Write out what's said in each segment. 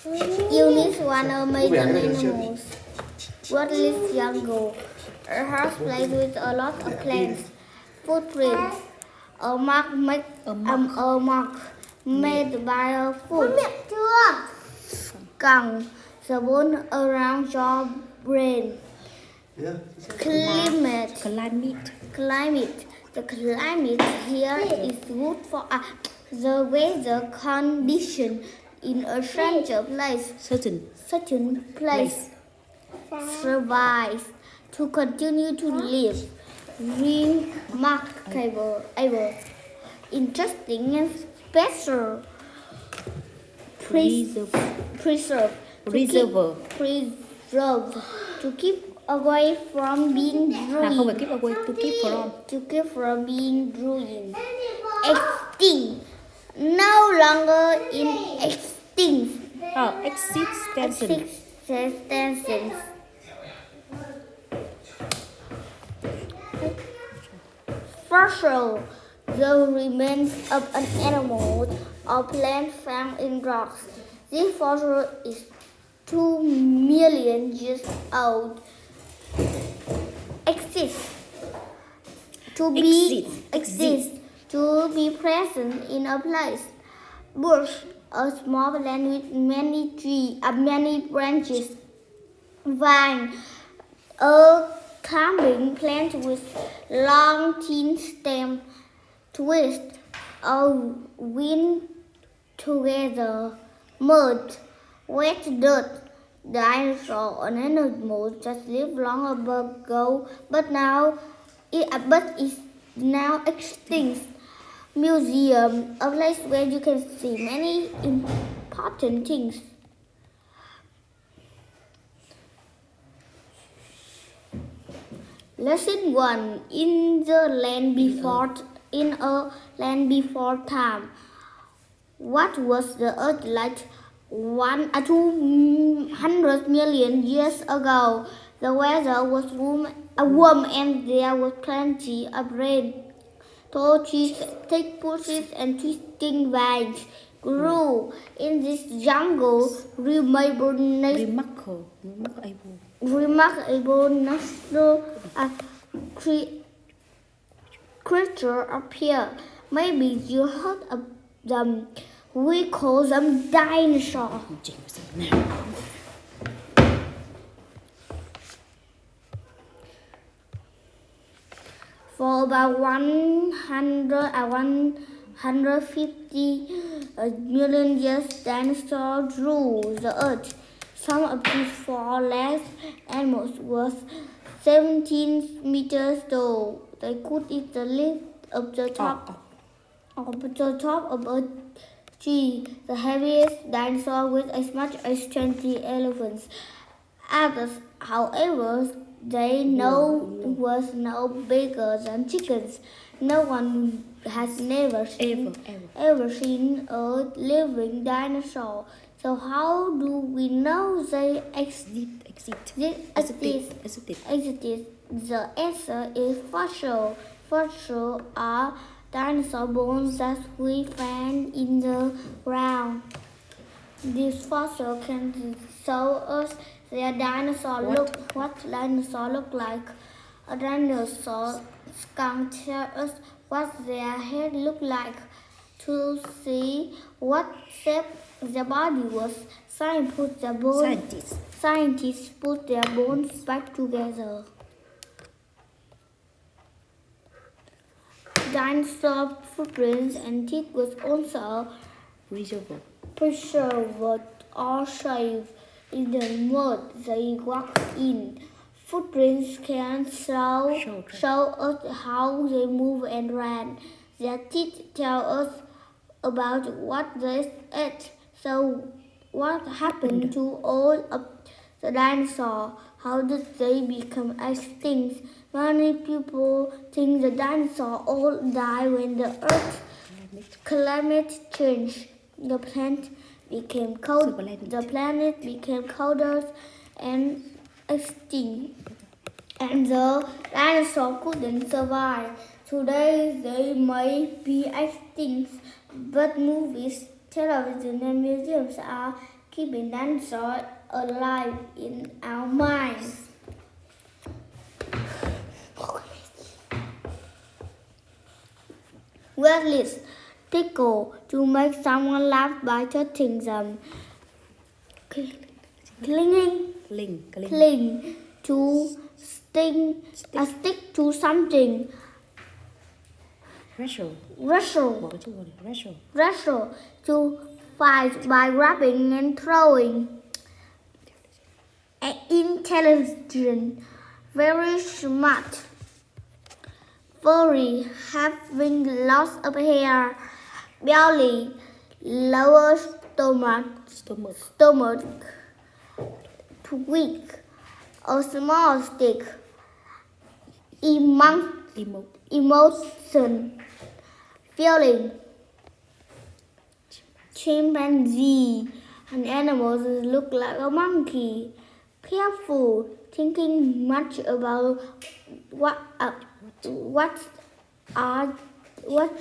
Units one amazing animals. What lives jungle? A horse plays with a lot of plants. Footprints. A mark made by a foot. Skunk. The bone around your brain. Climate. The climate here is good for the weather condition in a certain place survives to continue to live. Remarkable, interesting and special. Preserve to keep away from being ruined. To keep from being ruined. Extinct. No longer in extinct. Existence. Fossil. The remains of an animal or plant found in rocks. This fossil is 2 million years old. Exist. To be present in a place. Bush, a small plant with many branches. Vine, a climbing plant with long thin stem. Twist, a wind together. Mud, wet dirt. Dinosaur, an animal that lived long ago, but is now extinct. Museum, a place where you can see many important things. Lesson 1. In a land before time. What was the earth like 200 million years ago? The weather was warm and there was plenty of rain. Tall trees, thick bushes and twisting vines grew in this jungle. Remarkable natural creature appear. Maybe you heard of them. We call them dinosaurs. For about 150 million years, dinosaurs ruled the earth. Some of these four legged animals were 17 meters tall. They could eat the leaf of the top of a tree. The heaviest dinosaur weighed as much as 20 elephants. Others, however, was no bigger than chickens. No one has ever seen a living dinosaur. So how do we know they exist? The answer is fossil. Fossils are dinosaur bones that we find in the ground. These fossils can show us what dinosaur look like. A dinosaur skunk tell us what their head looked like. To see what shape their body was, scientists put their bones back together. Dinosaur footprints and teeth was also preserved or saved in the mud they walked in. Footprints can show us how they move and ran. Their teeth tell us about what they ate. So what happened to all of the dinosaurs? How did they become extinct? Many people think the dinosaurs all died when the Earth's climate changed. The planet became colder and extinct, and the dinosaurs couldn't survive. Today they may be extinct, but movies, television, and museums are keeping dinosaurs alive in our minds. Wordless tickle to make someone laugh by touching them. Cling to stick to something. Wrestle to fight by grabbing and throwing. Intelligent, very smart. Furry, having lots of hair. Belly, lower stomach. Twig, a small stick. Emotion, feeling. Chimpanzee, an animal that looks like a monkey. Careful, thinking much about what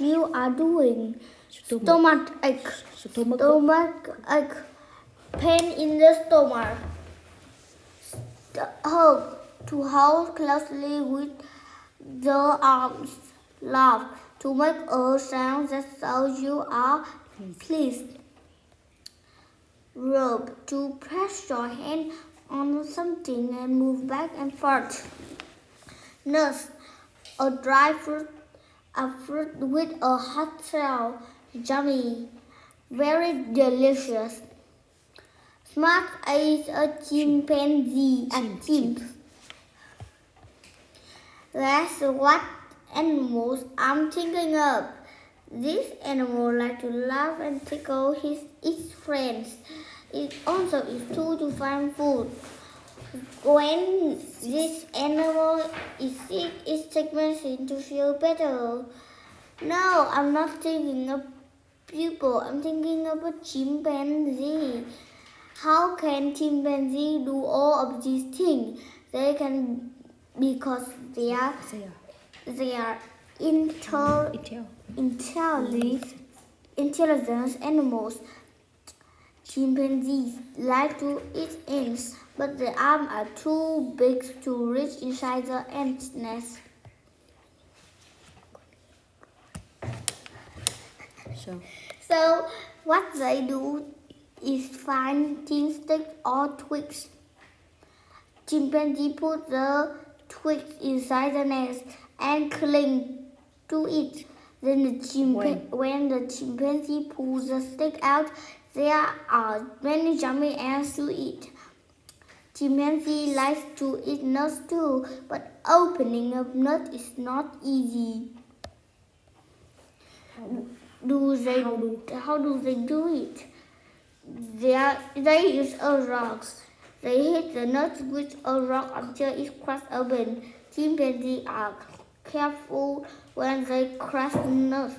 you are doing. Stomach ache. Pain in the stomach. To hold closely with the arms. Laugh to make a sound that shows you are pleased. Rub to press your hand on something and move back and forth. Nuts, a dry fruit, a fruit with a hot shell, yummy, very delicious. Smart as a chimpanzee, That's what animals I'm thinking of. This animal likes to laugh and tickle its friends. It also is too to find food. When this animal is sick, it takes medicine to feel better. No, I'm not thinking of people. I'm thinking of a chimpanzee. How can chimpanzees do all of these things? They can because they are intelligent animals. Chimpanzees like to eat ants, but their arms are too big to reach inside the ant nest. So what they do is find thin sticks or twigs. Chimpanzee put the twigs inside the nest and cling to it. Then when the chimpanzee pulls the stick out, there are many yummy ants to eat. Chimpanzee likes to eat nuts too, but opening a nut is not easy. How do they do it? They use a rock. They hit the nut with a rock until it cracks open. Chimpanzees are careful when they crack the nut.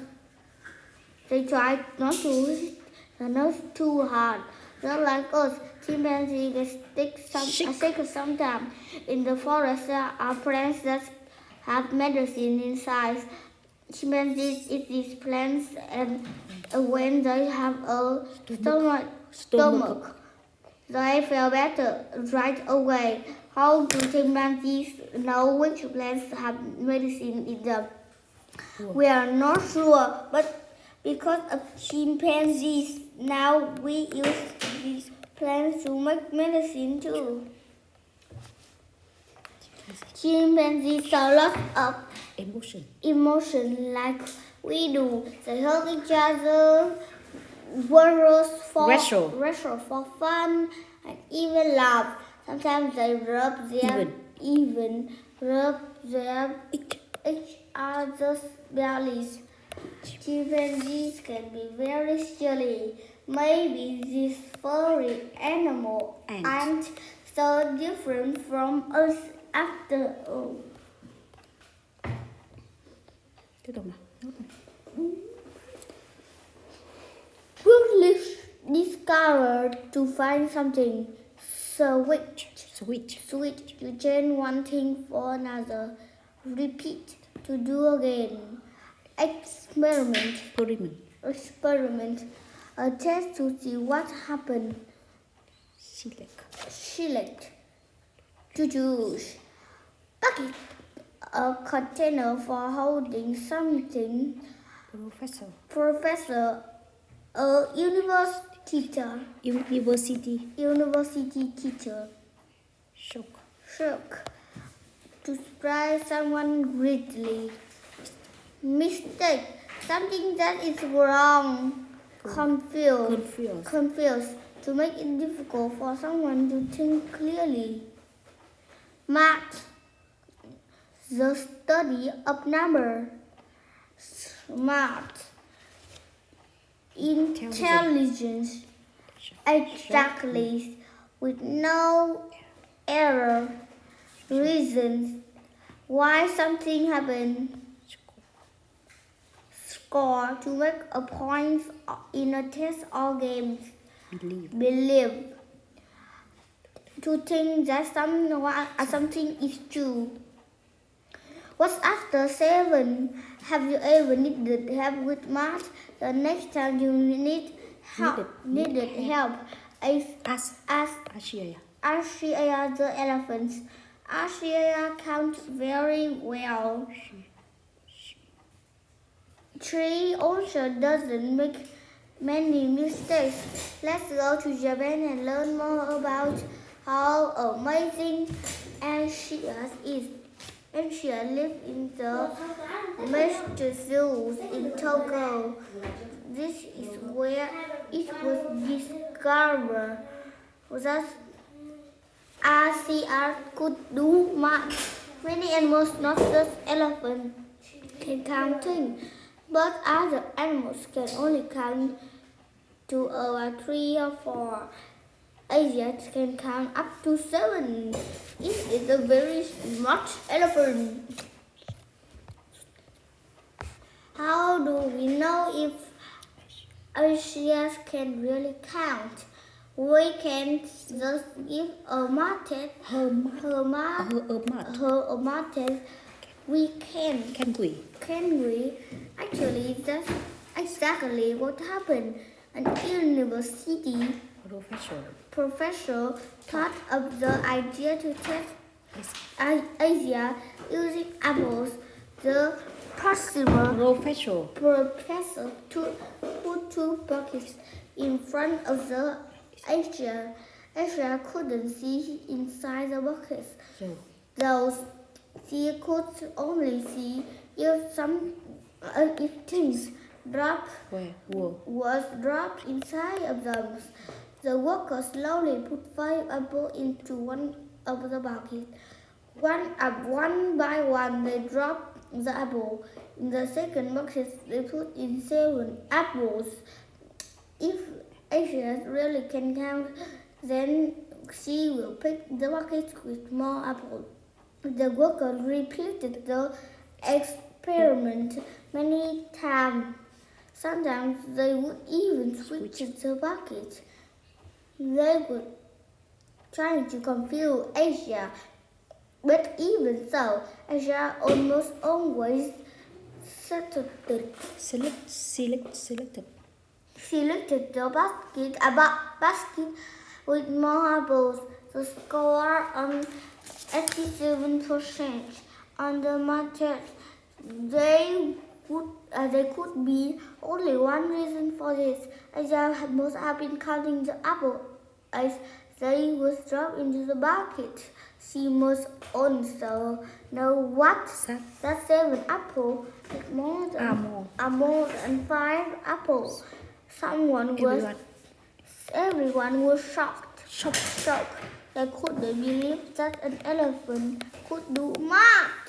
They try not to hit the nut too hard. Not like us, chimpanzees get sick sometimes. In the forest, there are plants that have medicine inside. Chimpanzees eat these plants, and when they have a stomach, they feel better right away. How do chimpanzees know which plants have medicine in them? We are not sure, but because of chimpanzees, now we use these plants to make medicine too. Chimpanzees show lots of emotion like we do. They hug each other, wrestle for fun, and even laugh. Sometimes they even rub each other's bellies. Chimpanzees can be very silly. Maybe this furry animal aren't so different from us after all. Woodliff discovered to find something sweet. You change one thing for another. Repeat to do again. Experiment. A test to see what happens. Select. To choose. Bucket. A container for holding something. Professor. A university teacher. Shock. To surprise someone greatly. Mistake. Something that is wrong. Confuse. To make it difficult for someone to think clearly. Math. The study of number. Smart. Intelligence. Exactly. With no error. Reasons why something happened. Score. To make a point in a test or game. Believe. To think that something is true. What's after 7? Have you ever needed help with math? The next time you needed help, ask Asia the elephants. Asia counts very well. 3 also doesn't make many mistakes. Let's go to Japan and learn more about how amazing Asia is. Asia lives in the Master Zoos in Tokyo. This is where it was discovered that Asia could do math. Many animals, not just elephants, can count things, but other animals can only count to about 3 or 4. Asia can count up to 7. It is a very smart elephant. How do we know if Asia can really count? We can just give a math test. Her a math test. We can. Can we? Actually, that's exactly what happened. An university professor thought of the idea to test Asia using apples. The professor put 2 buckets in front of the Asia. Asia couldn't see inside the buckets. Those she could only see if things was dropped inside of them. The workers slowly put 5 apples into one of the buckets. One by one, they dropped the apple. In the second bucket, they put in 7 apples. If Asia really can count, then she will pick the bucket with more apples. The workers repeated the experiment many times. Sometimes they would even switch the bucket. They were trying to confuse Asia, but even so, Asia almost always selected the basket with more apples. The score on 87% on the math test. There could be only one reason for this. Asia must have been counting the apple as they was dropped into the bucket. She must also know what that 7 apples is more than 5 apples. Everyone was shocked. They couldn't believe that an elephant could do math.